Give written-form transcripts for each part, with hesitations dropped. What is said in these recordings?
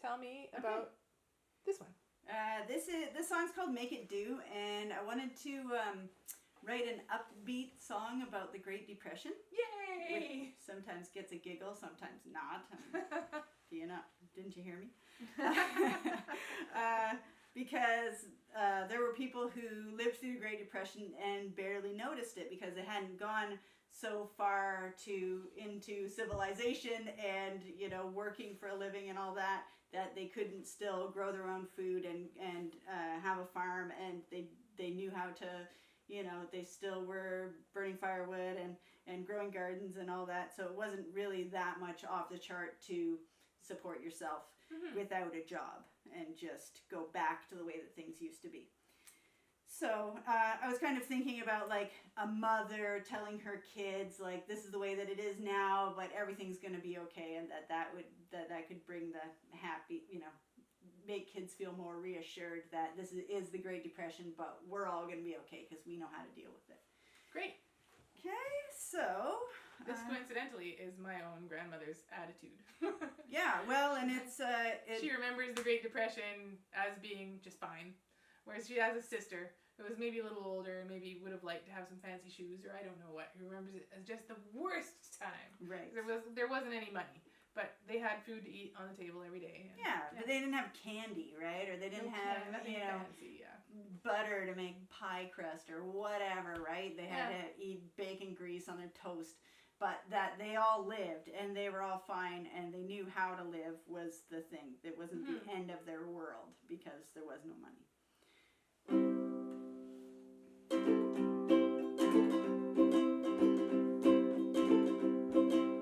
tell me about this one. This song's called "Make It Do," and I wanted to write an upbeat song about the Great Depression. Yay! Which sometimes gets a giggle, sometimes not. Didn't you hear me? Because there were people who lived through the Great Depression and barely noticed it because they hadn't gone so far into civilization and working for a living and all that they couldn't still grow their own food and have a farm, and they knew how to, they still were burning firewood and growing gardens and all that. So it wasn't really that much off the chart to support yourself without a job and just go back to the way that things used to be. So I was kind of thinking about like a mother telling her kids like, this is the way that it is now, but everything's going to be okay, and that could bring the happy, make kids feel more reassured that this is the Great Depression, but we're all going to be okay because we know how to deal with it. Great. Okay, so this coincidentally is my own grandmother's attitude. Yeah, well, and it's she remembers the Great Depression as being just fine, whereas she has a sister who was maybe a little older and maybe would have liked to have some fancy shoes, or I don't know what, who remembers it as just the worst time. Right. There wasn't any money, but they had food to eat on the table every day. But they didn't have candy, right? Or they didn't have fancy, butter to make pie crust or whatever, right? They had to eat bacon grease on their toast. But that they all lived and they were all fine and they knew how to live was the thing. It wasn't the end of their world because there was no money.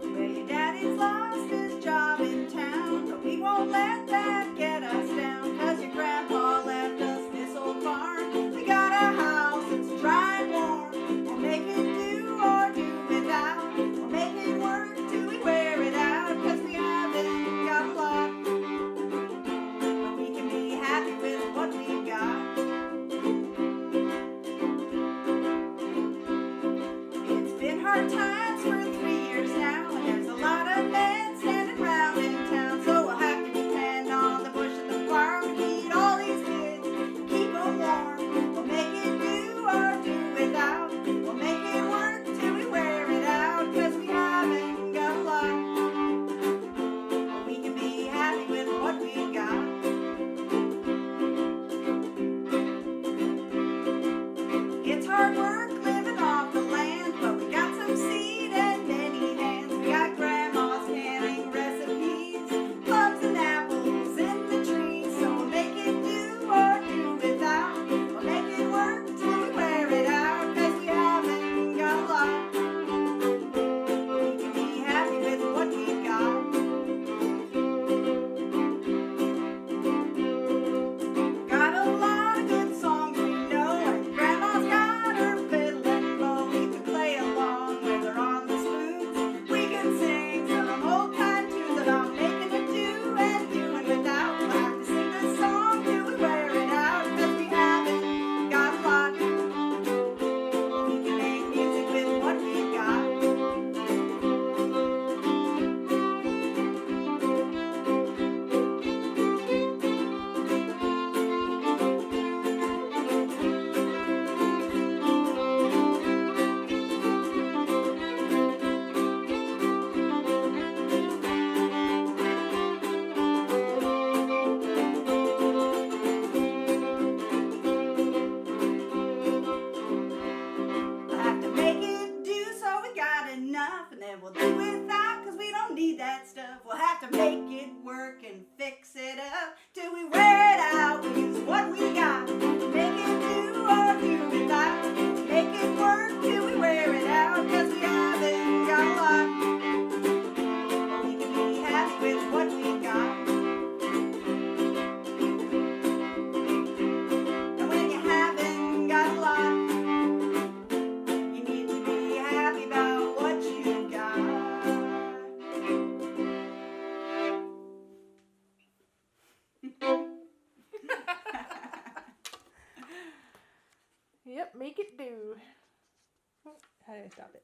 Well, your daddy's lost his job in town, but we won't let that get us down, 'cause your grandpa left us this old farm. We got a house that's dry and warm. We'll make it do or do without. We'll make it work till we wear it out, 'cause we haven't got a lot. But we can be happy with what we got. It's been hard times for 3 years now, and there's a lot of men standing around in town, so we'll have to depend on the bush and the farm to feed all these kids, keep them warm. We'll make it do or do without. We'll make it work till we wear it out, 'cause we haven't got a lot. But we can be happy with what we got. It's hard work living off the land, but we got some seed and many hands. We got grandma's canning recipes, plums and apples in the trees. So we'll make it do or do without. We'll make it work till we wear it out, 'cause we haven't got a lot. We can be happy with what we got. Got a lot of good songs we know, and grandma's got her fiddle and bow. We can play along with her on the spoons. We can sing some old time tunes about making it do and doing without. We'll have to sing this song till we wear it out, 'cause we haven't got a lot. We can make music with what we got. We'll have to make it do so we got enough, and then we'll do without, 'cause we don't need that stuff. We'll have to make it work and fix it up till we wear it out. We use what we got. Make it do or do without. Make it work till we wear it out, 'cause we haven't got a lot. But we can be happy with what we got. And when you haven't got a lot, you need to be happy about what you got. Yep, make it do. How do I stop it?